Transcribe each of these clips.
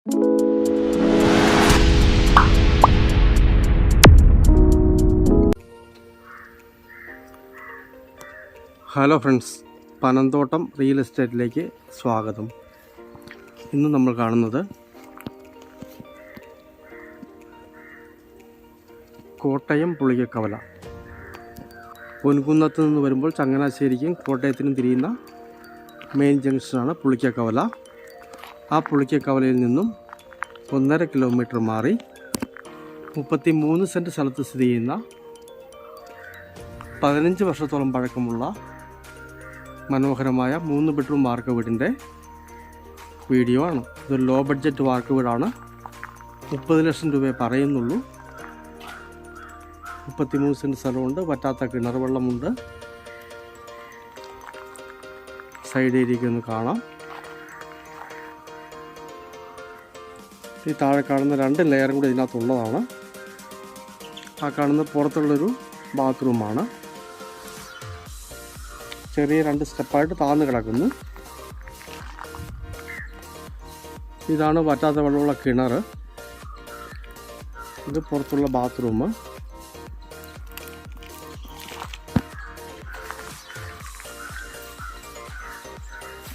Hello friends, Panamthottam real എസ്റ്റേറ്റിലേക്ക് സ്വാഗതം. ഇന്ന് നമ്മൾ കാണുന്നത് കോട്ടയം പുളിക്കക്കവല. പൊൻകുന്നത്ത് നിന്ന് വരുമ്പോൾ ചങ്ങനാശ്ശേരിക്കും കോട്ടയത്തിനും തിരിയുന്ന മെയിൻ ജംഗ്ഷനാണ് പുളിക്കക്കവല. ആ പുളിക്കക്കവലയിൽ നിന്നും 1.5 കിലോമീറ്റർ മാറി 33 സെൻറ്റ് സ്ഥലത്ത് സ്ഥിതി ചെയ്യുന്ന 15 വർഷത്തോളം പഴക്കമുള്ള മനോഹരമായ 3 ബെഡ്റൂം വാർക്ക വീടിൻ്റെ വീഡിയോ ആണ്. ഇതൊരു ലോ ബഡ്ജറ്റ് വാർക്ക വീടാണ്. 30 ലക്ഷം രൂപയെ പറയുന്നുള്ളൂ. 33 സെൻറ്റ് സ്ഥലമുണ്ട്. വറ്റാത്ത കിണർ വെള്ളമുണ്ട്. സൈഡ് ഏരിയയ്ക്ക് ഒന്ന് കാണാം. ഈ താഴെ കാണുന്ന 2 ലെയറും കൂടി ഇതിനകത്തുള്ളതാണ്. ആ കാണുന്ന പുറത്തുള്ളൊരു ബാത്റൂമാണ്. ചെറിയ 2 സ്റ്റെപ്പായിട്ട് താഴ്ന്നു കിടക്കുന്നു. ഇതാണ് വറ്റാത്ത വെള്ളമുള്ള കിണർ. ഇത് പുറത്തുള്ള ബാത്റൂം.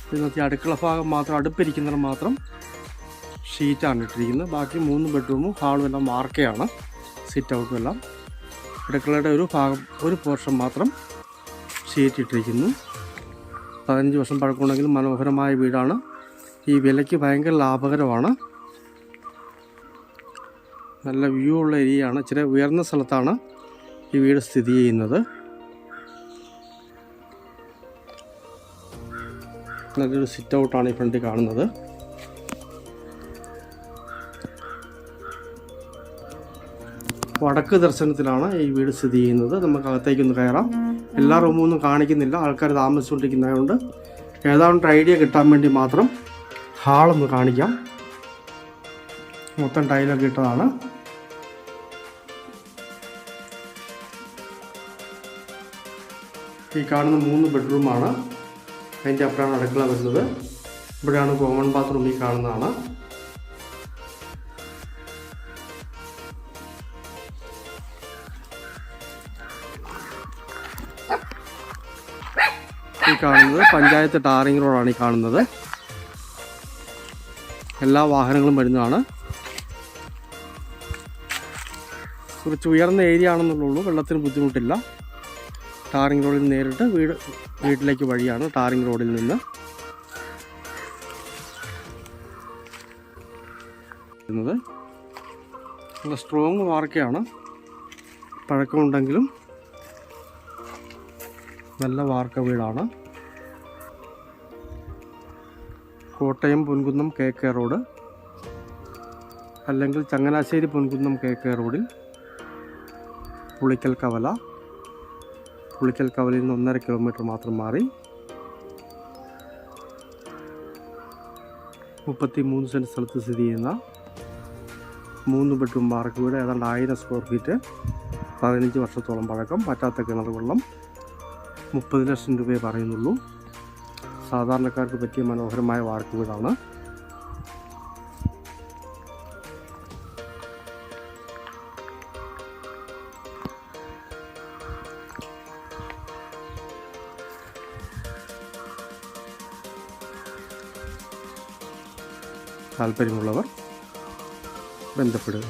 ഇതിനകത്ത് അടുക്കള ഭാഗം മാത്രം, അടുപ്പിരിക്കുന്നത് മാത്രം ഷീറ്റാണ് ഇട്ടിരിക്കുന്നത്. ബാക്കി 3 ബെഡ്റൂമും ഹാളും എല്ലാം വാർക്കയാണ്. സിറ്റ് ഔട്ടും എല്ലാം. അടുക്കളയുടെ ഒരു ഭാഗം, ഒരു പോർഷൻ മാത്രം ഷീറ്റ് ഇട്ടിരിക്കുന്നു. 15 വർഷം പഴക്കമുണ്ടെങ്കിലും മനോഹരമായ വീടാണ്. ഈ വിലയ്ക്ക് ഭയങ്കര ലാഭകരമാണ്. നല്ല വ്യൂ ഉള്ള ഏരിയയാണ്. ഇച്ചിരി ഉയർന്ന സ്ഥലത്താണ് ഈ വീട് സ്ഥിതി ചെയ്യുന്നത്. നല്ലൊരു സിറ്റ് ഔട്ടാണ് ഈ ഫ്രണ്ടിൽ കാണുന്നത്. വടക്ക് ദർശനത്തിലാണ് ഈ വീട് സ്ഥിതി ചെയ്യുന്നത്. നമുക്ക് അകത്തേക്കൊന്ന് കയറാം. എല്ലാ റൂമൊന്നും കാണിക്കുന്നില്ല, ആൾക്കാർ താമസിച്ചുകൊണ്ടിരിക്കുന്നതുകൊണ്ട് ഏതാണ്ട് ഐഡിയ കിട്ടാൻ വേണ്ടി മാത്രം ഹാളൊന്ന് കാണിക്കാം. മൊത്തം ടൈലൊക്കെ ഇട്ടതാണ്. ഈ കാണുന്ന 3 ബെഡ്റൂമാണ്. അതിൻ്റെ അപ്പുറമാണ് അടുക്കള വരുന്നത്. ഇവിടെയാണ് കോമൺ ബാത്റൂം. ഈ കാണുന്നതാണ്. ഈ കാണുന്നത് പഞ്ചായത്ത് ടാറിംഗ് റോഡാണ്. ഈ കാണുന്നത് എല്ലാ വാഹനങ്ങളും വരുന്നതാണ്. കുറച്ച് ഉയർന്ന ഏരിയ ആണെന്നുള്ളൂ. വെള്ളത്തിന് ബുദ്ധിമുട്ടില്ല. ടാറിംഗ് റോഡിൽ നേരിട്ട് വീട്ടിലേക്ക് വഴിയാണ്. ടാറിംഗ് റോഡിൽ നിന്ന് നല്ല സ്ട്രോങ് വാർക്കയാണ്. പഴക്കമുണ്ടെങ്കിലും നല്ല വാർക്ക വീടാണ്. കോട്ടയം പൊൻകുന്നം KK റോഡ് അല്ലെങ്കിൽ ചങ്ങനാശ്ശേരി പൊൻകുന്നം KK റോഡിൽ പുളിക്കൽ കവലയിൽ നിന്ന് 1.5 കിലോമീറ്റർ മാത്രം മാറി 33 സെൻറ്റ് സ്ഥലത്ത് സ്ഥിതി ചെയ്യുന്ന 3 ബെഡ്റൂം വാർക്ക വീട്. ഏതാണ്ട് 1000 സ്ക്വയർ ഫീറ്റ്. 15 വർഷത്തോളം പഴക്കം. വറ്റാത്ത കിണർ വെള്ളം. 30 ലക്ഷം രൂപയെ പറയുന്നുള്ളൂ. സാധാരണക്കാർക്ക് പറ്റിയ മനോഹരമായ വാർക്ക വീടാണ്. താല്പര്യമുള്ളവർ ബന്ധപ്പെടുക.